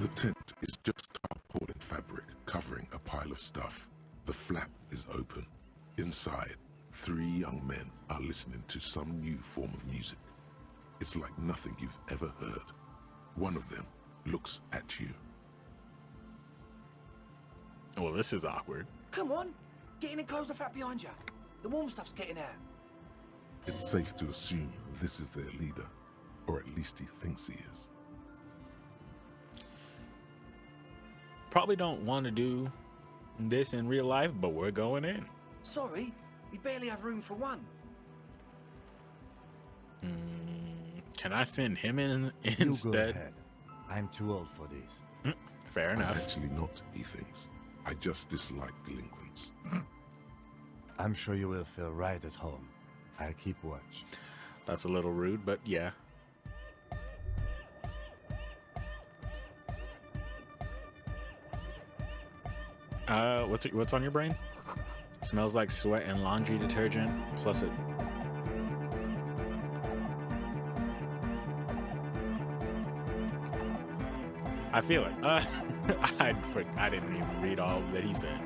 The tent is just tarpaulin fabric covering a pile of stuff. The flap is open. Inside, 3 young men are listening to some new form of music. It's like nothing you've ever heard. One of them looks at you. Well, this is awkward. Come on, get in and close the flap behind you. The warm stuff's getting out. It's safe to assume this is their leader, or at least he thinks he is. Probably don't want to do this in real life, but we're going in. Sorry, we barely have room for one. Can I send him in You instead? go ahead. I'm too old for this. Fair I'm enough. actually not, he thinks. I just dislike delinquents. I'm sure you will feel right at home. I'll keep watch. That's a little rude, but yeah. What's on your brain? Smells like sweat and laundry detergent. Plus it. I feel it. I didn't even read all that he said.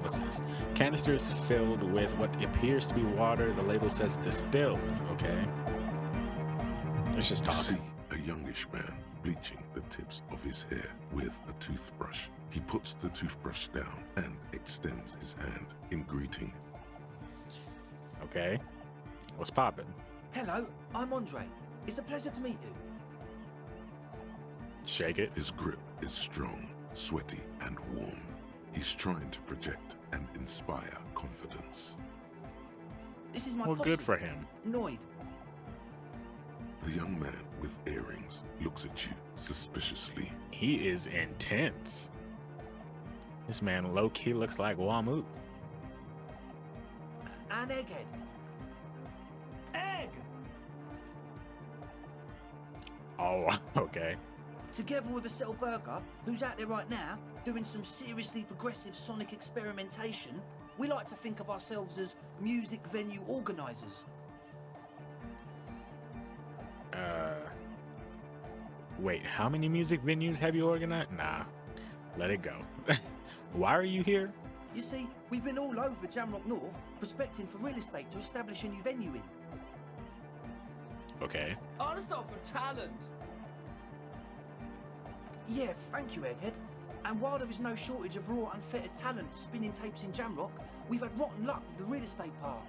What's this? Canisters filled with what appears to be water. The label says distilled. Okay. Let's just You talk. see a youngish man bleaching the tips of his hair with a toothbrush. He puts the toothbrush down and extends his hand in greeting. Okay. What's poppin'? Hello, I'm Andre. It's a pleasure to meet you. Shake it. His grip is strong, sweaty, and warm. He's trying to project and inspire confidence. This is my Well, posse, good for him. Noid. The young man with earrings looks at you suspiciously. He is intense. This man low-key looks like Wamu. And Egghead. Egg! Oh, okay. Together with a Cell Burger, who's out there right now, doing some seriously progressive sonic experimentation, we like to think of ourselves as music venue organisers. Wait, how many music venues have you organized? Nah, let it go. Why are you here? You see, we've been all over Jamrock North, prospecting for real estate to establish a new venue in. Okay. Also for talent. Yeah, thank you, Egghead. And while there is no shortage of raw, unfettered talent spinning tapes in Jamrock, we've had rotten luck with the real estate part.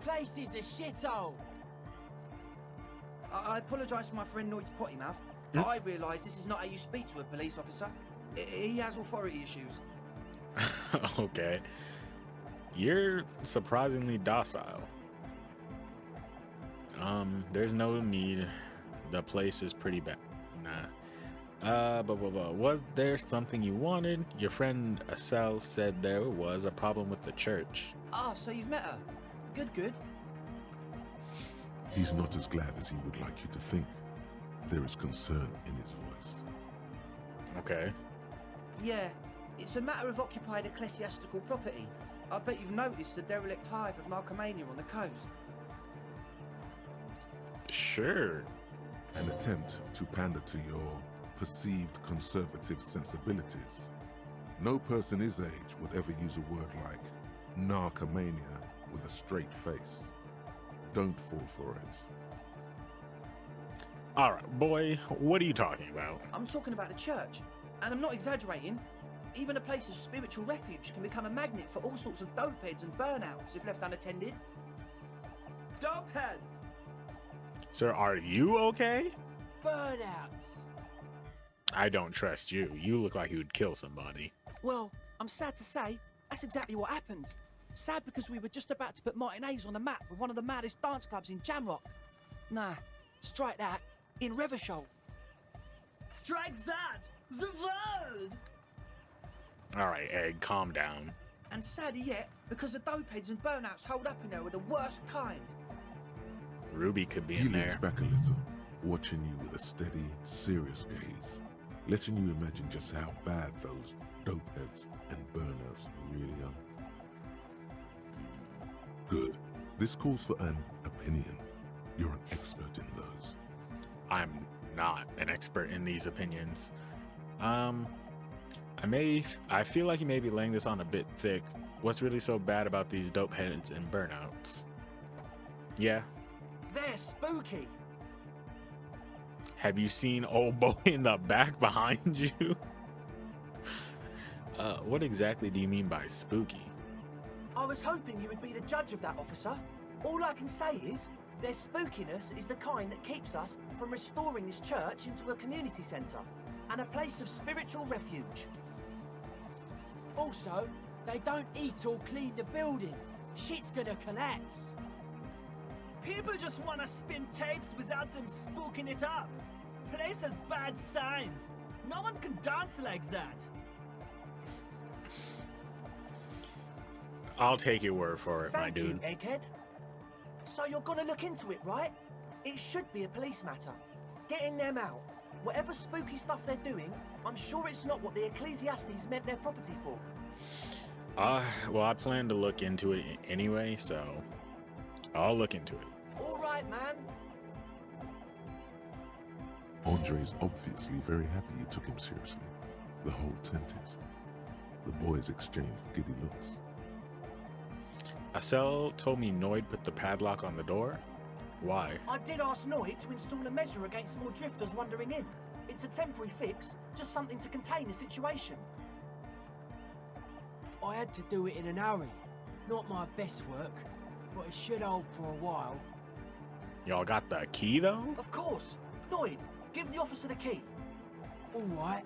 Place is a shithole. I apologise for my friend Noid's potty mouth. I realise this is not how you speak to a police officer. He has authority issues. Okay. You're surprisingly docile. There's no need. The place is pretty bad. Nah. Was there something you wanted? Your friend Asel said there was a problem with the church. Ah, so you've met her. Good. He's not as glad as he would like you to think. There is concern in his voice. Okay. Yeah, it's a matter of occupied ecclesiastical property. I bet you've noticed the derelict hive of Narcomania on the coast. Sure. An attempt to pander to your perceived conservative sensibilities. No person his age would ever use a word like narcomania with a straight face. Don't fall for it. All right, boy, what are you talking about? I'm talking about the church, and I'm not exaggerating. Even a place of spiritual refuge can become a magnet for all sorts of dopeheads and burnouts if left unattended. Dope heads. Sir, are you okay? Burnouts. I don't trust you. You look like you would kill somebody. Well, I'm sad to say, that's exactly what happened. Sad because we were just about to put Martinez on the map with one of the maddest dance clubs in Jamrock. Nah, strike that, in Revachol. Strike that. The world. All right, Egg, calm down. And sadder yet, because the dopeheads and burnouts holed up in there were the worst kind. Ruby could be He in leans there. back a little, watching you with a steady, serious gaze, letting you imagine just how bad those dopeheads and burnouts really are. Good. This calls for an opinion. You're an expert not an expert in these opinions. I feel like you may be laying this on a bit thick. What's really so bad about these dope heads and burnouts? Yeah. They're spooky. Have you seen old boy in the back behind you? What exactly do you mean by spooky? I was hoping you would be the judge of that, officer. All I can say is, their spookiness is the kind that keeps us from restoring this church into a community centre and a place of spiritual refuge. Also, they don't eat or clean the building. Shit's gonna collapse. People just want to spin tapes without them spooking it up. Place has bad signs. No one can dance like that. I'll take your word for it, my Thank you, dude. egghead. So you're gonna look into it, right? It should be a police matter. Getting them out. Whatever spooky stuff they're doing, I'm sure it's not what the Ecclesiastes meant their property for. Well, I plan to look into it anyway, so I'll look into it. All right, man. Andre's obviously very happy you took him seriously. The whole tent is. The boys exchanged giddy looks. Acel told me Noid put the padlock on the door. Why? I did ask Noid to install a measure against more drifters wandering in. It's a temporary fix, just something to contain the situation. I had to do it in a hurry. Not my best work, but it should hold for a while. Y'all got the key though? Of course. Noid, give the officer the key. All right.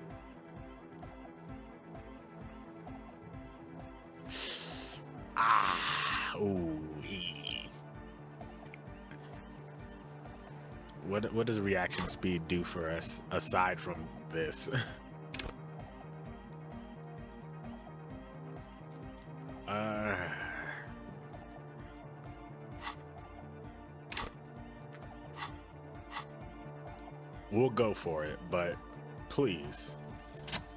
Ooh. What does reaction speed do for us aside from this? We'll go for it, but please.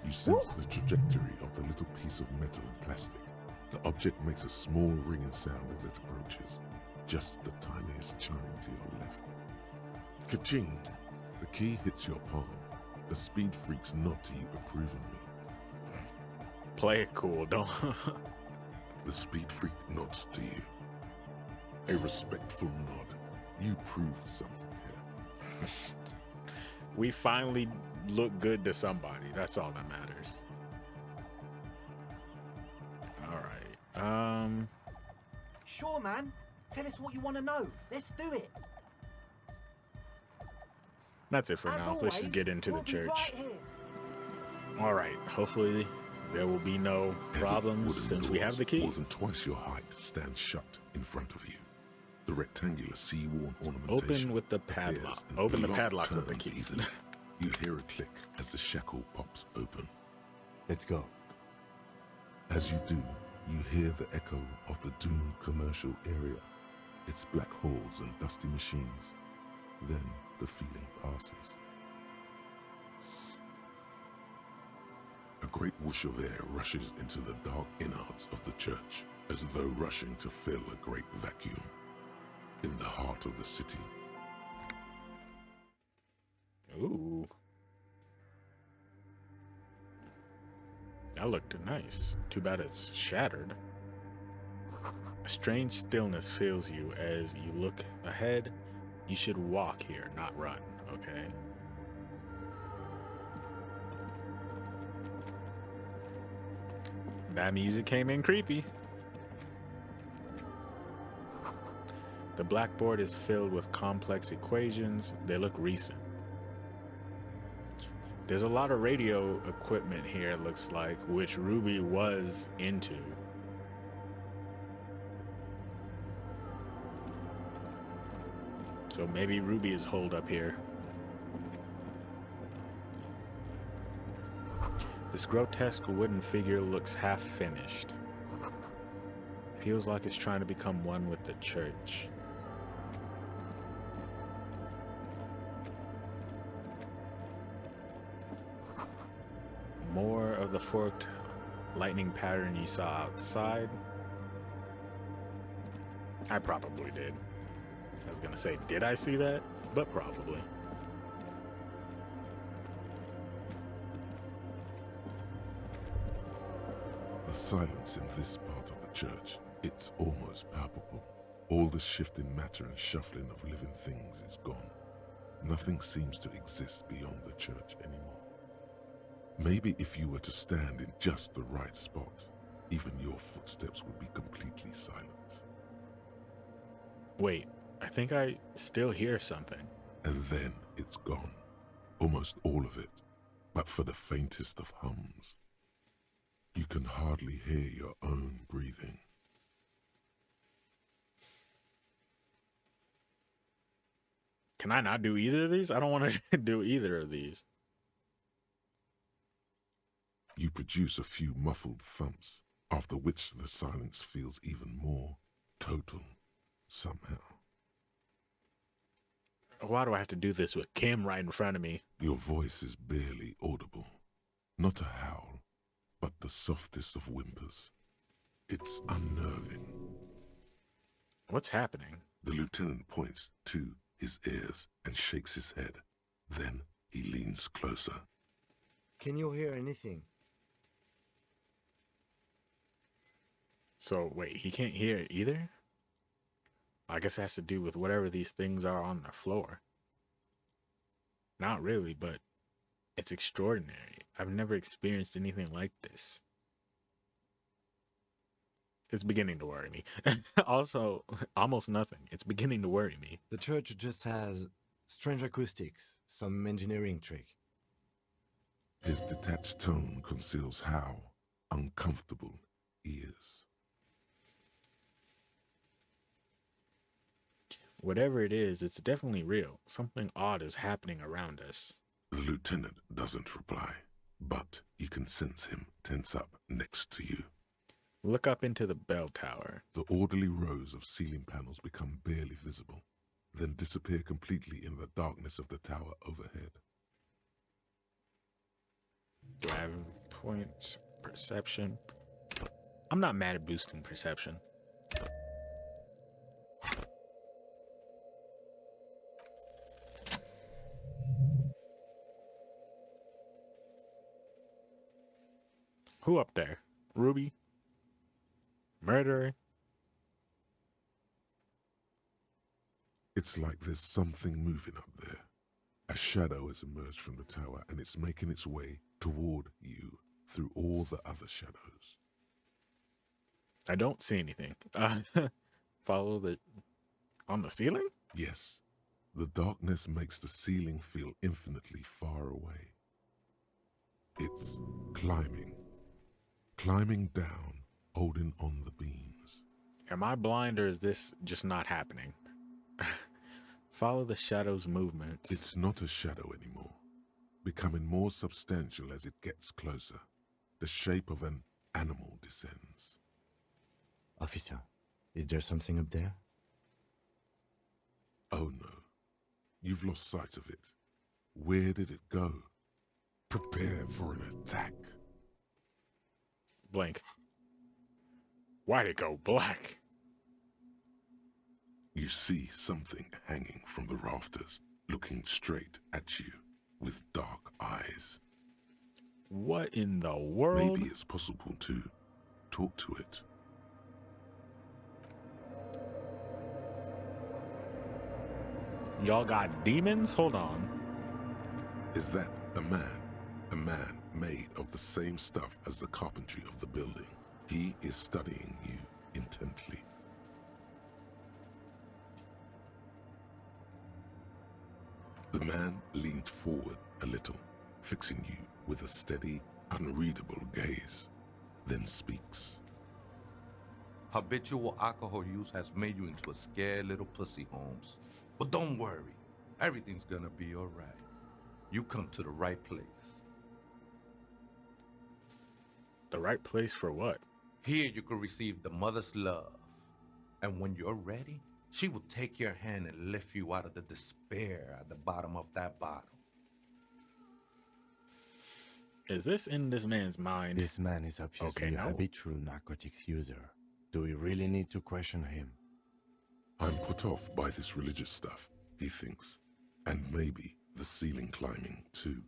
You sense the trajectory of the little piece of metal and plastic. The object makes a small ringing sound as it approaches. Just the tiniest chime to your left. Ka-ching! The key hits your palm. The speed freaks nod to you approvingly. Play it cool, don't. The speed freak nods to you. A respectful nod. You proved something here. We finally look good to somebody. That's all that matters. All right. Sure, man. Tell us what you want to know. Let's do it. That's it for As now. always, Let's just get into we'll the be church. right here. All right. Hopefully there will be no Heavy problems wooden since we doors have the key. More than twice your height stand shut in front of you. The rectangular sea-worn ornamentation Open with the appears padlock. and Open the lock padlock with the turns key. easily. You hear a click as the shackle pops open. Let's go. As you do, you hear the echo of the doomed commercial area, its black holes and dusty machines. Then the feeling passes. A great whoosh of air rushes into the dark innards of the church, as though rushing to fill a great vacuum. In the heart of the city, Ooh. That looked nice. Too bad it's shattered. A strange stillness fills you as you look ahead. You should walk here, not run, okay? That music came in creepy. The blackboard is filled with complex equations. They look recent. There's a lot of radio equipment here, it looks like, which Ruby was into. So maybe Ruby is holed up here. This grotesque wooden figure looks half finished. Feels like it's trying to become one with the church. More of the forked lightning pattern you saw outside. I probably did. I was gonna say, did I see that? But probably. silence in this part of the church, it's almost palpable. All the shifting matter and shuffling of living things is gone. Nothing seems to exist beyond the church anymore. Maybe if you were to stand in just the right spot, even your footsteps would be completely silent. Wait, I think I still hear something. And then it's gone. Almost all of it, but for the faintest of hums. You can hardly hear your own breathing. Can I not do either of these? I don't want to do either of these. You produce a few muffled thumps, after which the silence feels even more total, somehow. Why do I have to do this with Kim right in front of me? Your voice is barely audible. Not a howl, but the softest of whimpers. It's unnerving. What's happening? The lieutenant points to his ears and shakes his head. Then he leans closer. Can you hear anything? So, wait, he can't hear it either? I guess it has to do with whatever these things are on the floor. Not really, but it's extraordinary. I've never experienced anything like this. It's beginning to worry me. Also, almost nothing. It's beginning to worry me. The church just has strange acoustics, some engineering trick. His detached tone conceals how uncomfortable he is. Whatever it is, it's definitely real. Something odd is happening around us. The lieutenant doesn't reply, but you can sense him tense up next to you. Look up into the bell tower. The orderly rows of ceiling panels become barely visible, then disappear completely in the darkness of the tower overhead. Do I have points? Perception? I'm not mad at boosting perception. Who up there? Ruby? Murderer? It's like there's something moving up there. A shadow has emerged from the tower and it's making its way toward you through all the other shadows. I don't see anything. Follow the... On the ceiling? Yes, the darkness makes the ceiling feel infinitely far away. It's climbing down, holding on the beams. Am I blind or is this just not happening? Follow the shadow's movements. It's not a shadow anymore, becoming more substantial as it gets closer. The shape of an animal descends. Officer, is there something up there? Oh no, you've lost sight of it. Where did it go? Prepare for an attack. Blank. Why'd it go black? You see something hanging from the rafters, looking straight at you with dark eyes. What in the world? Maybe it's possible to talk to it. Y'all got demons? Hold on. Is that a man? A man made of the same stuff as the carpentry of the building. He is studying you intently. The man leaned forward a little, fixing you with a steady, unreadable gaze, then speaks. Habitual alcohol use has made you into a scared little pussy, Holmes. But don't worry, everything's gonna be all right. You come to the right place. The right place for what? Here you can receive the mother's love. And when you're ready, she will take your hand and lift you out of the despair at the bottom of that bottle. Is this in this man's mind? This man is obviously Okay, a now- habitual narcotics user. Do we really need to question him? I'm put off by this religious stuff, he thinks. And maybe the ceiling climbing, too.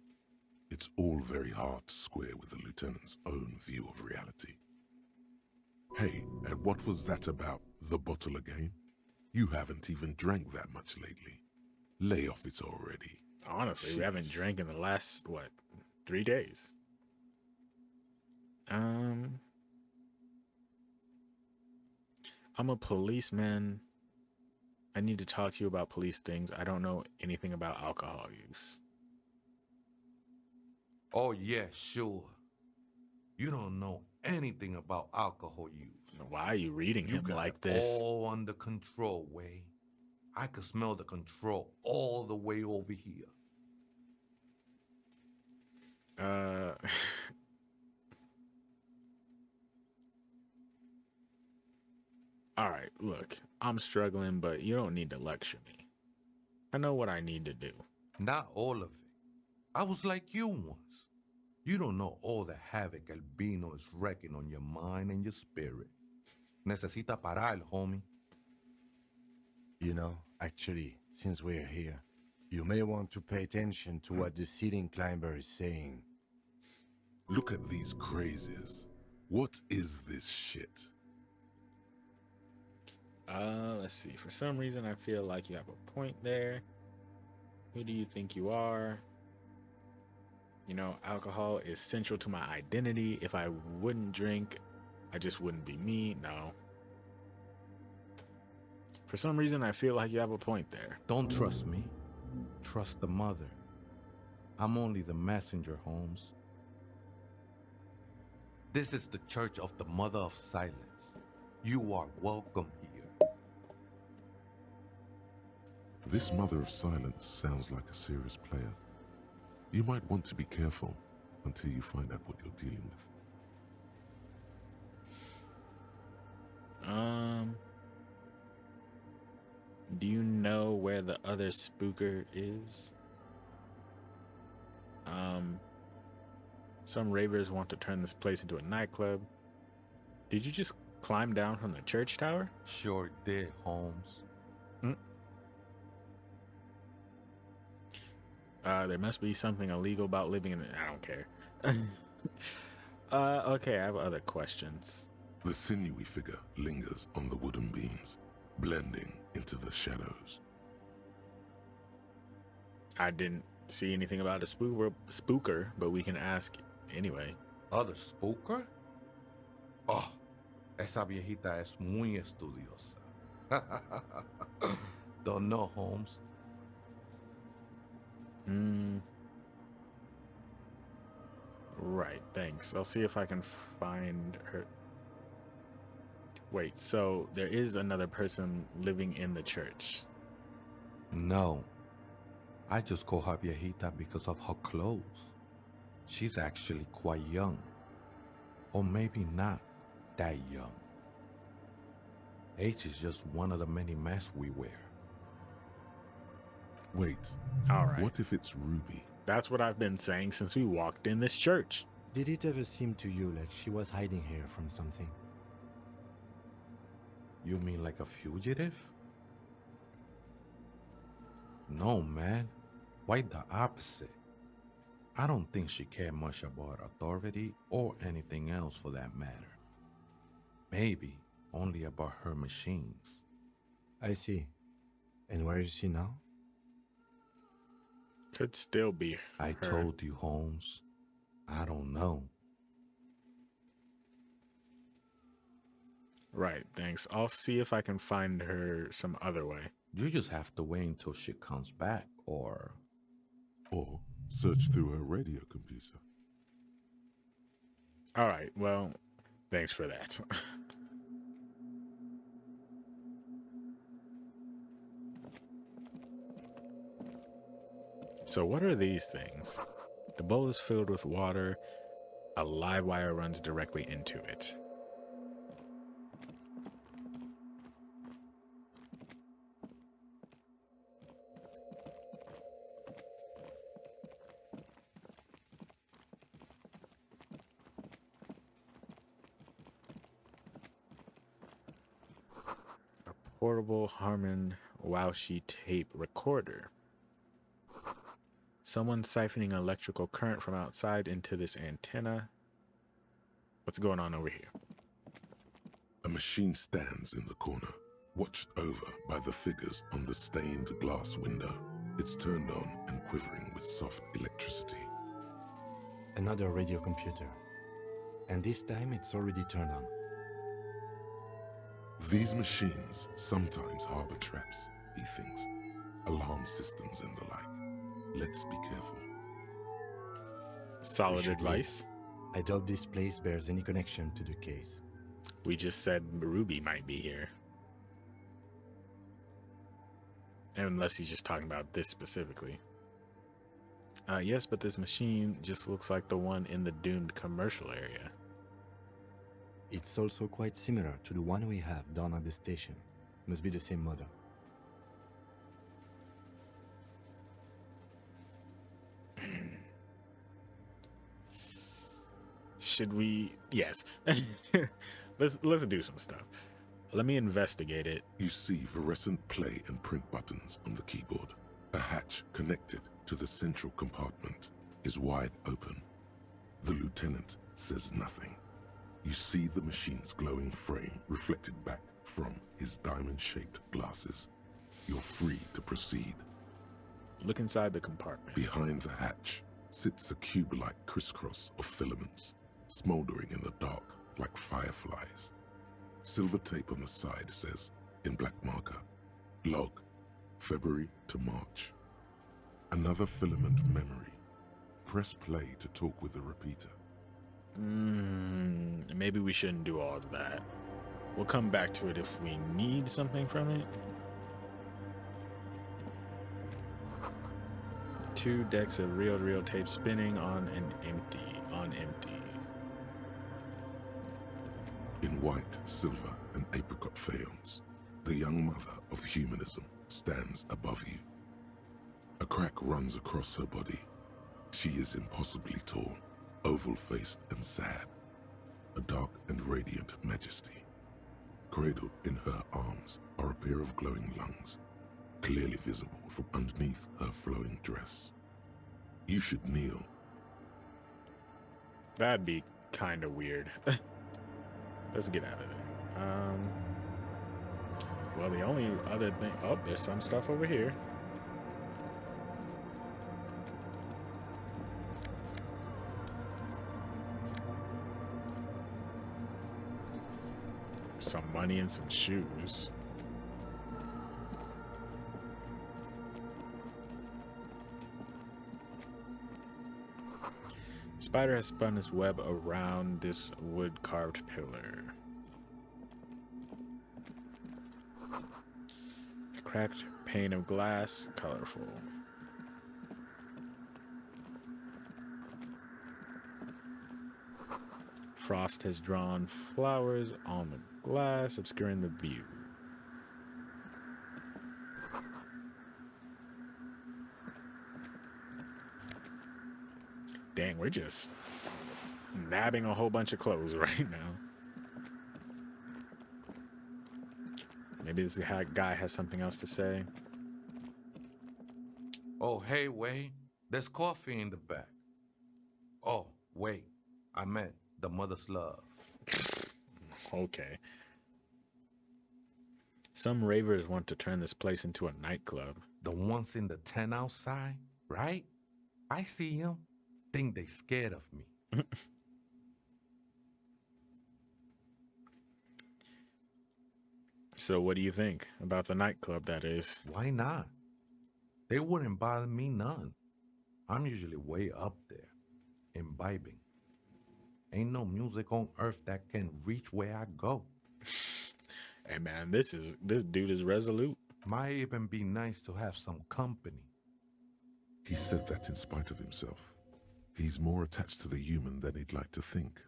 It's all very hard to square with the lieutenant's own view of reality. Hey, and what was that about the bottle again? You haven't even drank that much lately. Lay off it already. Honestly, we haven't drank in the last, what, 3 days? I'm a policeman. I need to talk to you about police things. I don't know anything about alcohol use. Oh, yeah, sure. You don't know anything about alcohol use. Why are you reading You him got like it this? all under control, Way. I could smell the control all the way over here. Uh, all right, look, I'm struggling, but you don't need to lecture me. I know what I need to do. Not all of it. I was like you once. You don't know all the havoc Albino is wrecking on your mind and your spirit. Necesita parar, homie. You know, actually, since we're here, you may want to pay attention to what the ceiling climber is saying. Look at these crazies. What is this shit? Let's see. For some reason, I feel like you have a point there. Who do you think you are? You know, alcohol is central to my identity. If I wouldn't drink, I just wouldn't be me. No. For some reason, I feel like you have a point there. Don't trust me. Trust the mother. I'm only the messenger, Holmes. This is the Church of the Mother of Silence. You are welcome here. This Mother of Silence sounds like a serious player. You might want to be careful until you find out what you're dealing with. Do you know where the other spooker is? Some ravers want to turn this place into a nightclub. Did you just climb down from the church tower? Sure did, Holmes. There must be something illegal about living in it. I don't care. Okay, I have other questions. The sinewy figure lingers on the wooden beams, blending into the shadows. I didn't see anything about a spooker, but we can ask anyway. Other spooker? Oh, esa viejita es muy estudiosa. Don't know, Holmes. Right, thanks. I'll see if I can find her. Wait, so there is another person living in the church? No. I just call her viejita because of her clothes. She's actually quite young. Or maybe not that young. Age is just one of the many masks we wear. Wait, All right. what if it's Ruby? That's what I've been saying since we walked in this church. Did it ever seem to you like she was hiding here from something? You mean like a fugitive? No, man. Quite the opposite. I don't think she cared much about authority or anything else for that matter. Maybe only about her machines. I see. And where is she now? Could still be I her. told you, Holmes. I don't know. Right, thanks. I'll see if I can find her some other way. You just have to wait until she comes back, or Or search through her radio computer. All right, well, thanks for that. So what are these things? The bowl is filled with water. A live wire runs directly into it. A portable Harman Wowshe tape recorder. Someone siphoning electrical current from outside into this antenna. What's going on over here? A machine stands in the corner, watched over by the figures on the stained glass window. It's turned on and quivering with soft electricity. Another radio computer. And this time it's already turned on. These machines sometimes harbor traps, he thinks. Alarm systems and the like. Let's be careful. Solid should advice. I doubt this place bears any connection to the case. We just said Ruby might be here. Unless he's just talking about this specifically. Yes, but this machine just looks like the one in the doomed commercial area. It's also quite similar to the one we have down at the station. Must be the same model. Should we? Yes. Let's do some stuff. Let me investigate it. You see fluorescent play and print buttons on the keyboard. A hatch connected to the central compartment is wide open. The lieutenant says nothing. You see the machine's glowing frame reflected back from his diamond-shaped glasses. You're free to proceed. Look inside the compartment. Behind the hatch sits a cube-like crisscross of filaments, smoldering in the dark like fireflies. Silver tape on the side says, in black marker, log, February to March. Another filament memory. Press play to talk with the repeater. Maybe we shouldn't do all of that. We'll come back to it if we need something from it. 2 decks of reel-to-reel tape spinning on empty. In white, silver, and apricot faience, the young mother of humanism stands above you. A crack runs across her body. She is impossibly tall, oval-faced and sad, a dark and radiant majesty. Cradled in her arms are a pair of glowing lungs, clearly visible from underneath her flowing dress. You should kneel. That'd be kind of weird. Let's get out of there. Well, the only other thing... Oh, there's some stuff over here. Some money and some shoes. Spider has spun its web around this wood-carved pillar. A cracked pane of glass, colorful. Frost has drawn flowers on the glass, obscuring the view. Dang, we're just nabbing a whole bunch of clothes right now. Maybe this guy has something else to say. Oh, hey, wait. There's coffee in the back. Oh, wait. I meant the mother's love. Okay. Some ravers want to turn this place into a nightclub. The ones in the tent outside, right? I see them. Think they scared of me. So what do you think about the nightclub, that is? Why not? They wouldn't bother me none. I'm usually way up there, imbibing. Ain't no music on earth that can reach where I go. Hey man, this dude is resolute. Might even be nice to have some company. He said that in spite of himself. He's more attached to the human than he'd like to think.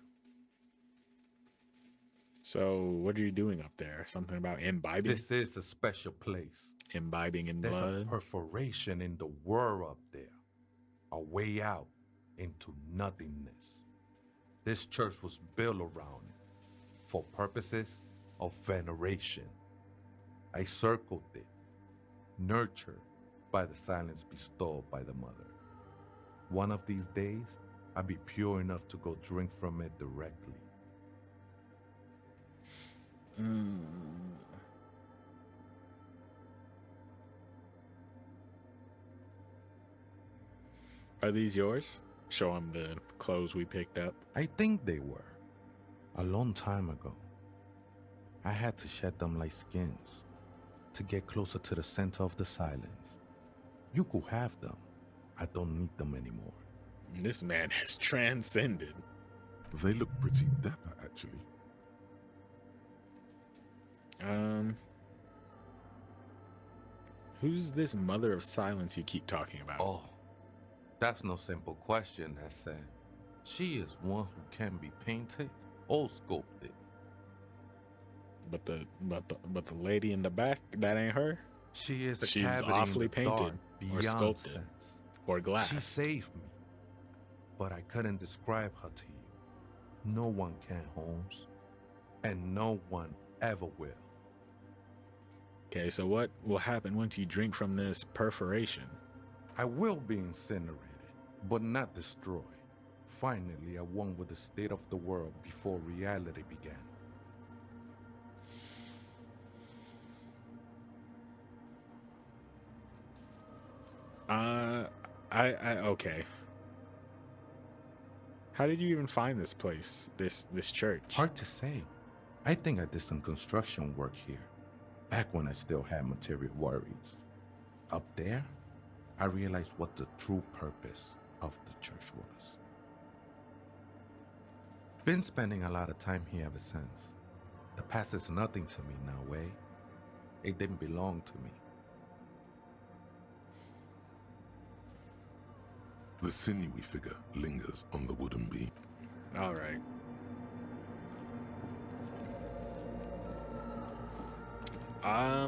So what are you doing up there? Something about imbibing? This is a special place. Imbibing in There's blood? a perforation in the world up there. A way out into nothingness. This church was built around it for purposes of veneration. I circled it, nurtured by the silence bestowed by the mother. One of these days, I'll be pure enough to go drink from it directly. Mm. Are these yours? Show him the clothes we picked up. I think they were. A long time ago. I had to shed them like skins to get closer to the center of the silence. You could have them. I don't need them anymore. This man has transcended. They look pretty dapper, actually. Who's this mother of silence you keep talking about? Oh, that's no simple question, I said. She is one who can be painted or sculpted. But the lady in the back, that ain't her. She is a She's cavity awfully in the painted dark or beyond sculpted sense. or glass. She saved me, but I couldn't describe her to you. No one can, Holmes, and no one ever will. Okay, so what will happen once you drink from this perforation? I will be incinerated, but not destroyed. Finally, at one with the state of the world before reality began. Okay. How did you even find this place, this church? Hard to say. I think I did some construction work here, back when I still had material worries. Up there, I realized what the true purpose of the church was. Been spending a lot of time here ever since. The past is nothing to me now, eh? It didn't belong to me. The sinewy figure lingers on the wooden beam. All right.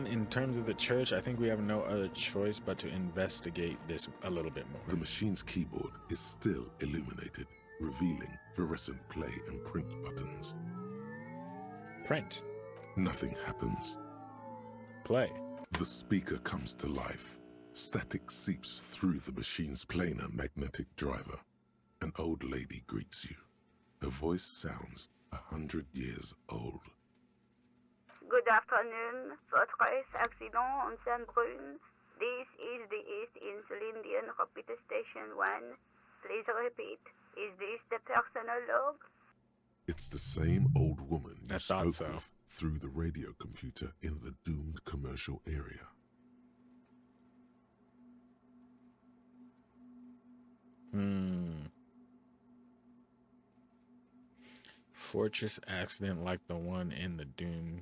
In terms of the church, I think we have no other choice but to investigate this a little bit more. The machine's keyboard is still illuminated, revealing fluorescent play and print buttons. Print. Nothing happens. Play. The speaker comes to life. Static seeps through the machine's planar magnetic driver. An old lady greets you. Her voice sounds 100 years old. Good afternoon, Fortress Accident on Saint-Brune. This is the East Elysium Repeater Station 1. Please repeat. Is this the personal log? It's the same old woman you I thought spoke so. with through the radio computer in the doomed commercial area. Fortress accident like the one in the Doom.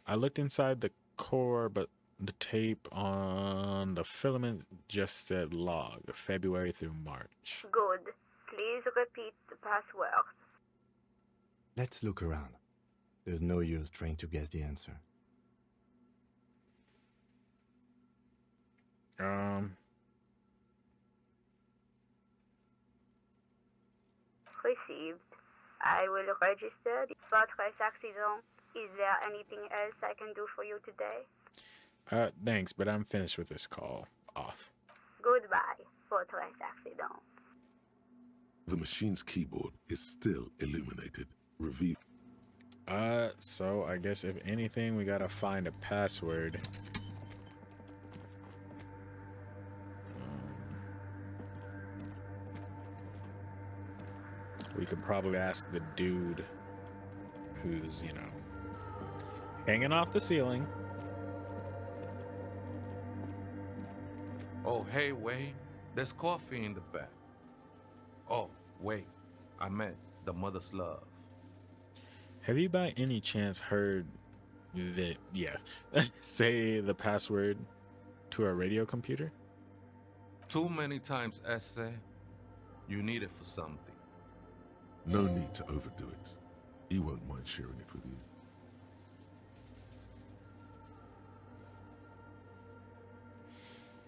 I looked inside the core, but the tape on the filament just said log, February through March. Good. Please repeat the password. Let's look around. There's no use trying to guess the answer. Received. I will register the Fortress Accident. Is there anything else I can do for you today? Thanks, but I'm finished with this call. Off. Goodbye, Fortress Accident. The machine's keyboard is still illuminated, revealing. So I guess if anything, we gotta find a password. We could probably ask the dude who's, hanging off the ceiling. Oh, hey, Wade. There's coffee in the back. Oh, wait. I meant the mother's love. Have you by any chance heard that, say the password to a radio computer? Too many times, essay. You need it for something. No need to overdo it. He won't mind sharing it with you.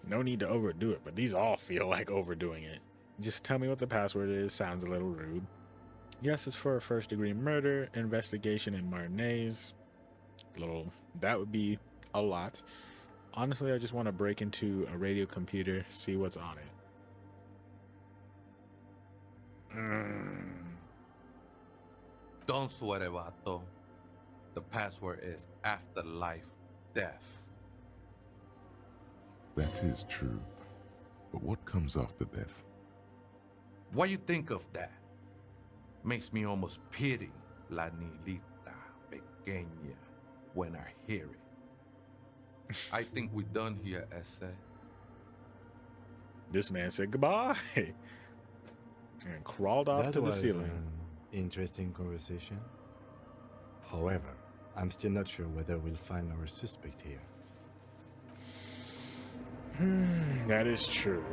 No need to overdo it, but these all feel like overdoing it. Just tell me what the password is. Sounds a little rude. Yes, it's for a first-degree murder investigation in Martinez. That would be a lot. Honestly, I just want to break into a radio computer, see what's on it. Don't sweat it, vato. The password is afterlife death. That is true. But what comes after death? What you think of that? Makes me almost pity La Nilita Pequeña when I hear it. I think we're done here, Ese. This man said goodbye and crawled off That to the was ceiling. an interesting conversation. However, I'm still not sure whether we'll find our suspect here. That is true.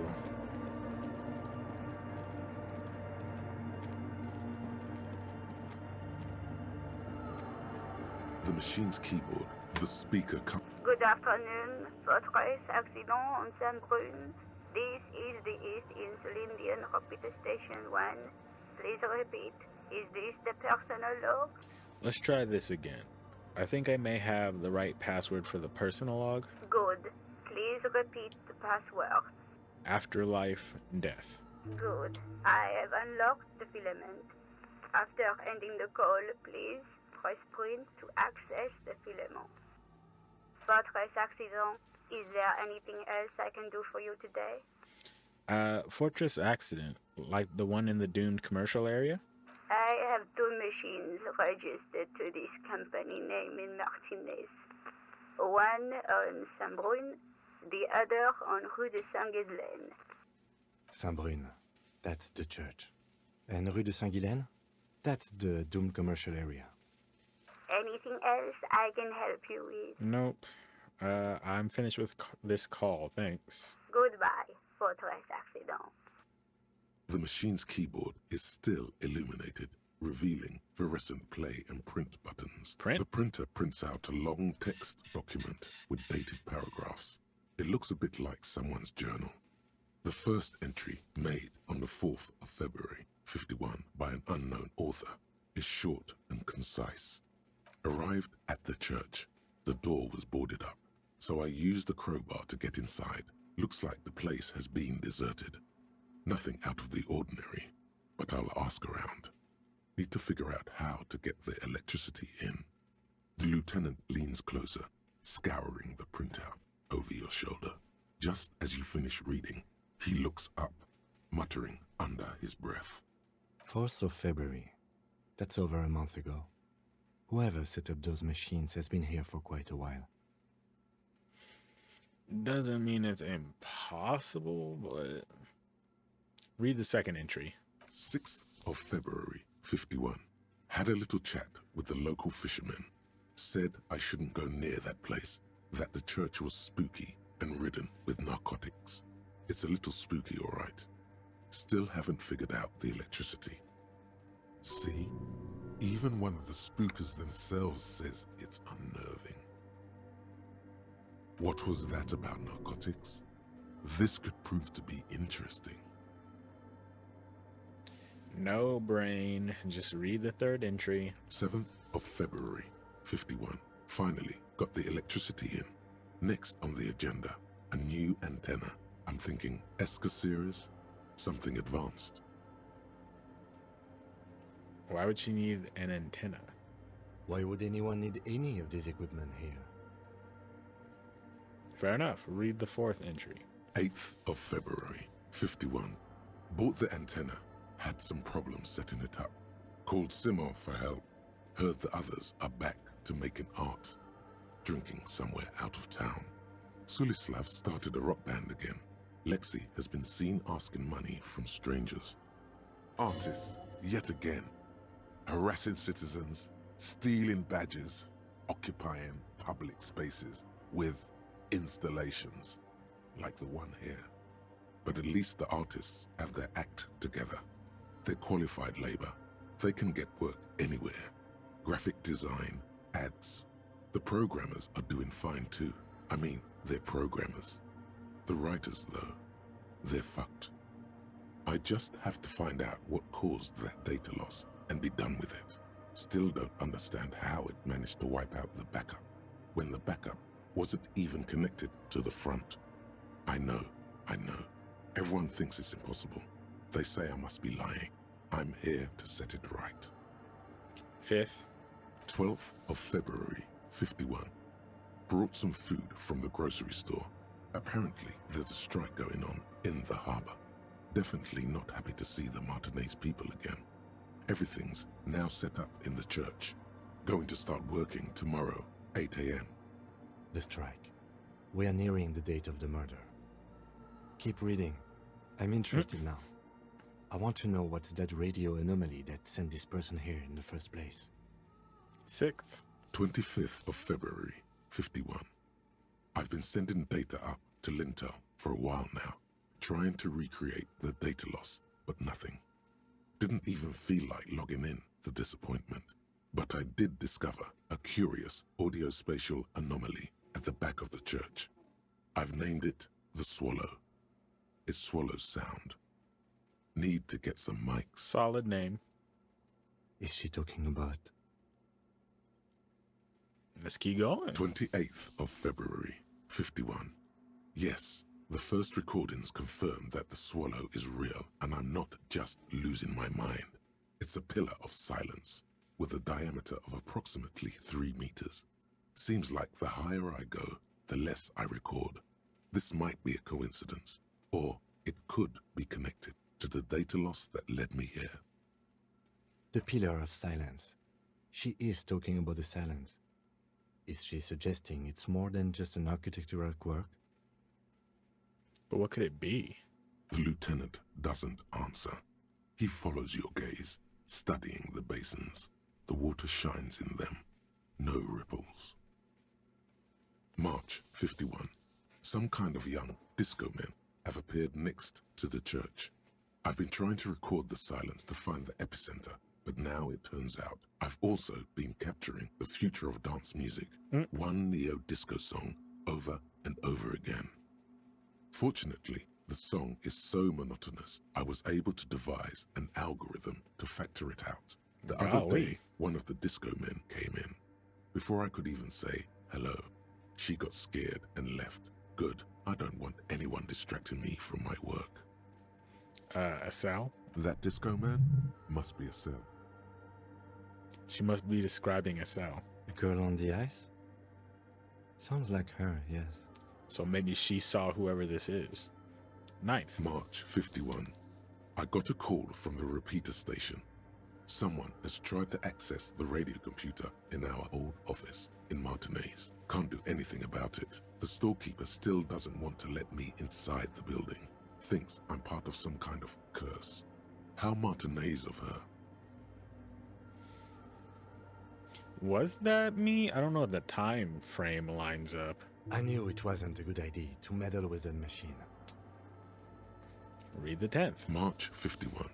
The machine's keyboard, the speaker Good afternoon, Fortress Accident on Saint-Brune. This is the East Insulindian Repeater Station 1. Please repeat, is this the personal log? Let's try this again. I think I may have the right password for the personal log. Good. Please repeat the password. Afterlife death. Good. I have unlocked the filament. After ending the call, please press print to access the filament. Fortress Accident, is there anything else I can do for you today? Fortress accident, like the one in the doomed commercial area? I have two machines registered to this company name in Martinez. One on Saint-Brune, the other on Rue de Saint-Ghislaine. Saint-Brune, that's the church. And Rue de Saint-Ghislaine, that's the doomed commercial area. Anything else I can help you with? Nope. I'm finished with this call, thanks. Goodbye, Fortress Accident. The machine's keyboard is still illuminated, revealing fluorescent play and print buttons. Print? The printer prints out a long text document with dated paragraphs. It looks a bit like someone's journal. The first entry, made on the 4th of February, 51, by an unknown author, is short and concise. Arrived at the church, the door was boarded up, so I used the crowbar to get inside. Looks like the place has been deserted. Nothing out of the ordinary, but I'll ask around. Need to figure out how to get the electricity in. The lieutenant leans closer, scouring the printout over your shoulder. Just as you finish reading, he looks up, muttering under his breath. 4th of February. That's over a month ago. Whoever set up those machines has been here for quite a while. Doesn't mean it's impossible, but... Read the second entry. 6th of February, 51. Had a little chat with the local fishermen. Said I shouldn't go near that place, that the church was spooky and ridden with narcotics. It's a little spooky, all right. Still haven't figured out the electricity. See? Even one of the spookers themselves says it's unnerving. What was that about narcotics? This could prove to be interesting. No brain. Just read the third entry. 7th of February, 51. Finally got the electricity in. Next on the agenda, a new antenna. I'm thinking ESCA series, something advanced. Why would she need an antenna? Why would anyone need any of this equipment here? Fair enough. Read the fourth entry. 8th of February, 51. Bought the antenna, had some problems setting it up. Called Simon for help. Heard the others are back to making art. Drinking somewhere out of town. Sulislav started a rock band again. Lexi has been seen asking money from strangers. Artists, yet again. Harassing citizens, stealing badges, occupying public spaces with installations, like the one here. But at least the artists have their act together. They're qualified labor. They can get work anywhere. Graphic design, ads. The programmers are doing fine too. I mean, they're programmers. The writers, though, they're fucked. I just have to find out what caused that data loss and be done with it. Still don't understand how it managed to wipe out the backup, when the backup wasn't even connected to the front. I know. Everyone thinks it's impossible. They say I must be lying. I'm here to set it right. 5th. 12th of February, 51. Brought some food from the grocery store. Apparently, there's a strike going on in the harbor. Definitely not happy to see the Martinez people again. Everything's now set up in the church. Going to start working tomorrow, 8 a.m. The strike. We are nearing the date of the murder. Keep reading. I'm interested now. I want to know what's that radio anomaly that sent this person here in the first place. 6th. 25th of February, 51. I've been sending data up to Lintel for a while now, trying to recreate the data loss, but nothing. Didn't even feel like logging in, the disappointment. But I did discover a curious audio-spatial anomaly at the back of the church. I've named it the Swallow. It swallows sound. Need to get some mics. Solid name. Is she talking about? Let's keep going. 28th of February, 51. Yes, the first recordings confirm that the swallow is real and I'm not just losing my mind. It's a pillar of silence with a diameter of approximately 3 meters. Seems like the higher I go, the less I record. This might be a coincidence, or it could be connected to the data loss that led me here. The pillar of silence. She is talking about the silence. Is she suggesting it's more than just an architectural quirk? But what could it be? The lieutenant doesn't answer. He follows your gaze, studying the basins. The water shines in them. No ripples. March 51. Some kind of young disco men have appeared next to the church. I've been trying to record the silence to find the epicenter, but now it turns out I've also been capturing the future of dance music, one neo-disco song over and over again. Fortunately, the song is so monotonous, I was able to devise an algorithm to factor it out. The other day, one of the disco men came in. Before I could even say hello, she got scared and left. Good, I don't want anyone distracting me from my work. A cell? That disco man must be a cell. She must be describing a cell. The girl on the ice? Sounds like her, yes. So maybe she saw whoever this is. 9th. March 51. I got a call from the repeater station. Someone has tried to access the radio computer in our old office in Martinez. Can't do anything about it. The storekeeper still doesn't want to let me inside the building. Thinks I'm part of some kind of curse. How Martinez of her. Was that me? I don't know if the time frame lines up. I knew it wasn't a good idea to meddle with the machine. Read the 10th. March 51.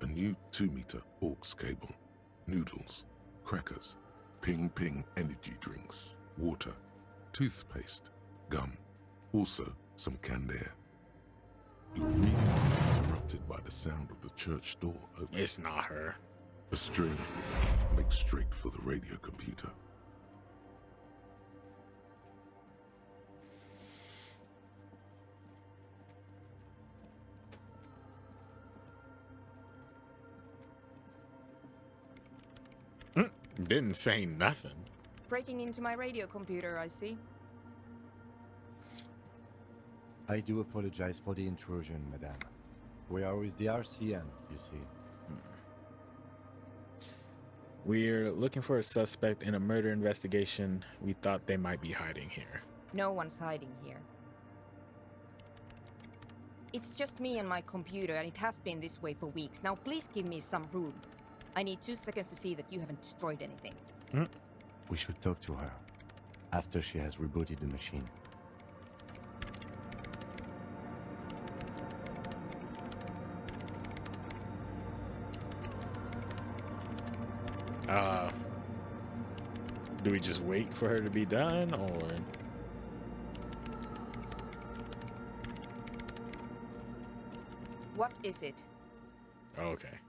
A new 2-meter aux cable. Noodles, crackers, ping-ping energy drinks, water, toothpaste, gum. Also some canned air. Your reading is interrupted by the sound of the church door opening. It's not her. A strange woman makes straight for the radio computer. Didn't say nothing. Breaking into my radio computer, I see. I do apologize for the intrusion, madame. We are with the RCN, you see. We're looking for a suspect in a murder investigation. We thought they might be hiding here. No one's hiding here. It's just me and my computer, and it has been this way for weeks. Now please give me some room. I need 2 seconds to see that you haven't destroyed anything. We should talk to her after she has rebooted the machine. Do we just wait for her to be done, or? What is it? Okay.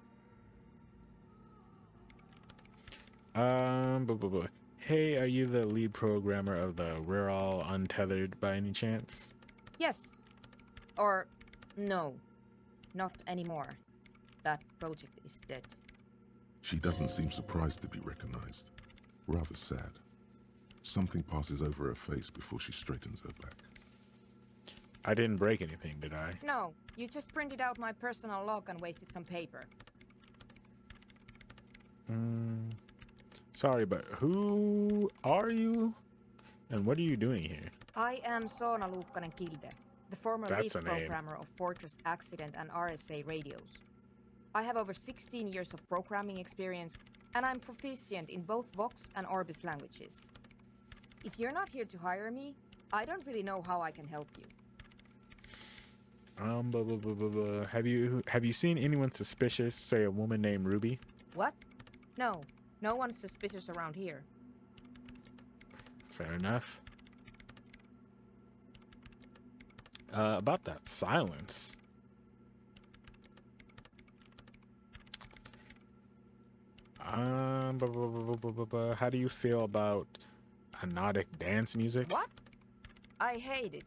Hey, are you the lead programmer of the We're All Untethered by any chance? Yes. Or no. Not anymore. that project is dead. She doesn't seem surprised to be recognized. Rather sad. Something passes over her face before she straightens her back. I didn't break anything, did I? No, you just printed out my personal log and wasted some paper. Sorry, but who are you? And what are you doing here? I am Soona Luukkanen-Kilde, the former lead That's a name. programmer of Fortress Accident and RSA radios. I have over 16 years of programming experience, and I'm proficient in both Vox and Orbis languages. If you're not here to hire me, I don't really know how I can help you. Blah, blah, blah, blah, blah. Have you seen anyone suspicious? Say a woman named Ruby. What? No, no one's suspicious around here. Fair enough. About that silence. How do you feel about hypnotic dance music? What? I hate it.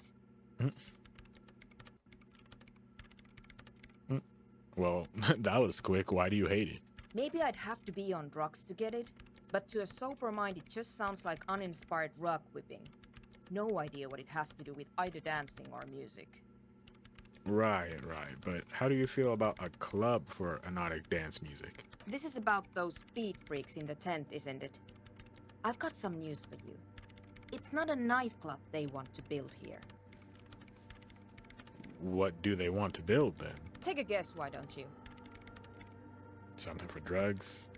Well, that was quick. Why do you hate it? Maybe I'd have to be on drugs to get it, but to a sober mind it just sounds like uninspired rug whipping. No idea what it has to do with either dancing or music. Right. But how do you feel about a club for hypnotic dance music? This is about those speed freaks in the tent, isn't it? I've got some news for you. It's not a nightclub they want to build here. What do they want to build then? Take a guess, why don't you? Something for drugs?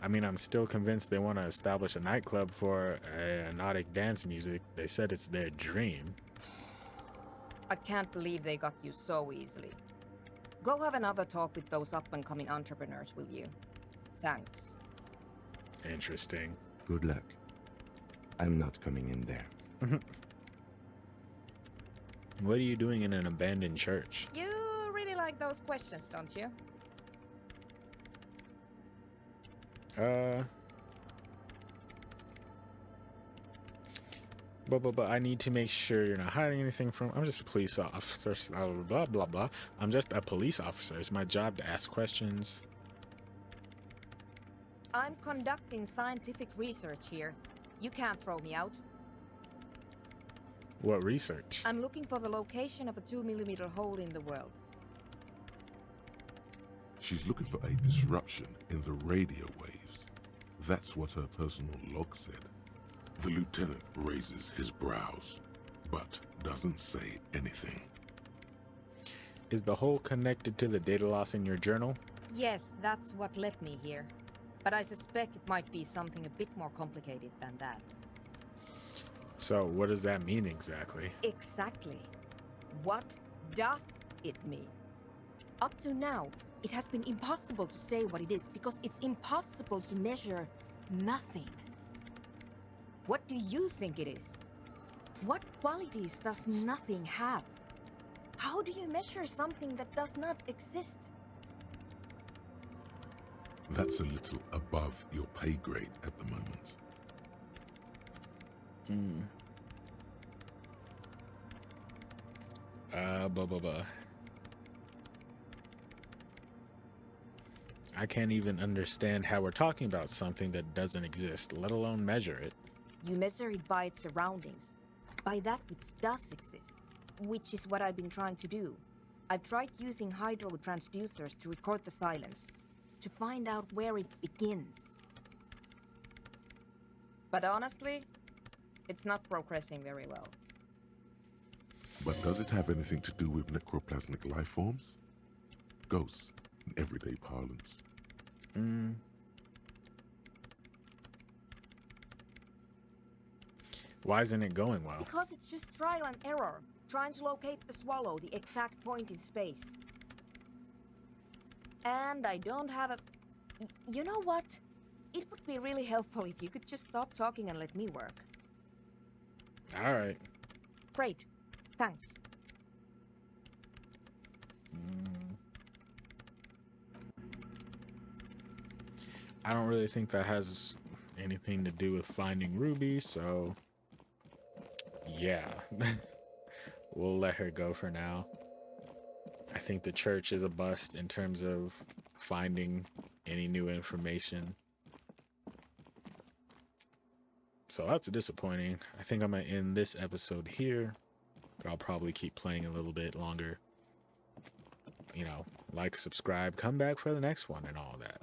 I mean, I'm still convinced they want to establish a nightclub for hypnotic dance music. They said it's their dream. I can't believe they got you so easily. Go have another talk with those up-and-coming entrepreneurs, will you? Thanks. Interesting. Good luck. I'm not coming in there. What are you doing in an abandoned church? You really like those questions, don't you? But I need to make sure you're not hiding anything from. I'm just a police officer. Blah blah blah. I'm just a police officer. It's my job to ask questions. I'm conducting scientific research here. You can't throw me out. What research? I'm looking for the location of a 2mm hole in the world. She's looking for a disruption in the radio waves. That's what her personal log said. The lieutenant raises his brows, but doesn't say anything. Is the hole connected to the data loss in your journal? Yes, that's what led me here. But I suspect it might be something a bit more complicated than that. So what does that mean exactly? Exactly. What does it mean? Up to now, it has been impossible to say what it is because it's impossible to measure nothing. What do you think it is? What qualities does nothing have? How do you measure something that does not exist? That's a little above your pay grade at the moment. I can't even understand how we're talking about something that doesn't exist, let alone measure it. You measure it by its surroundings, by that which does exist, which is what I've been trying to do. I've tried using hydro transducers to record the silence, to find out where it begins. But honestly, it's not progressing very well. But does it have anything to do with necroplasmic life forms? Ghosts, in everyday parlance. Why isn't it going well? Because it's just trial and error, trying to locate the swallow, the exact point in space. And I don't have a... You know what? It would be really helpful if you could just stop talking and let me work. All right. Great. Thanks. I don't really think that has anything to do with finding Ruby, so yeah. we'll let her go for now. I think the church is a bust in terms of finding any new information. So that's disappointing. I think I'm gonna end this episode here. But I'll probably keep playing a little bit longer. You know, like, subscribe, come back for the next one and all that.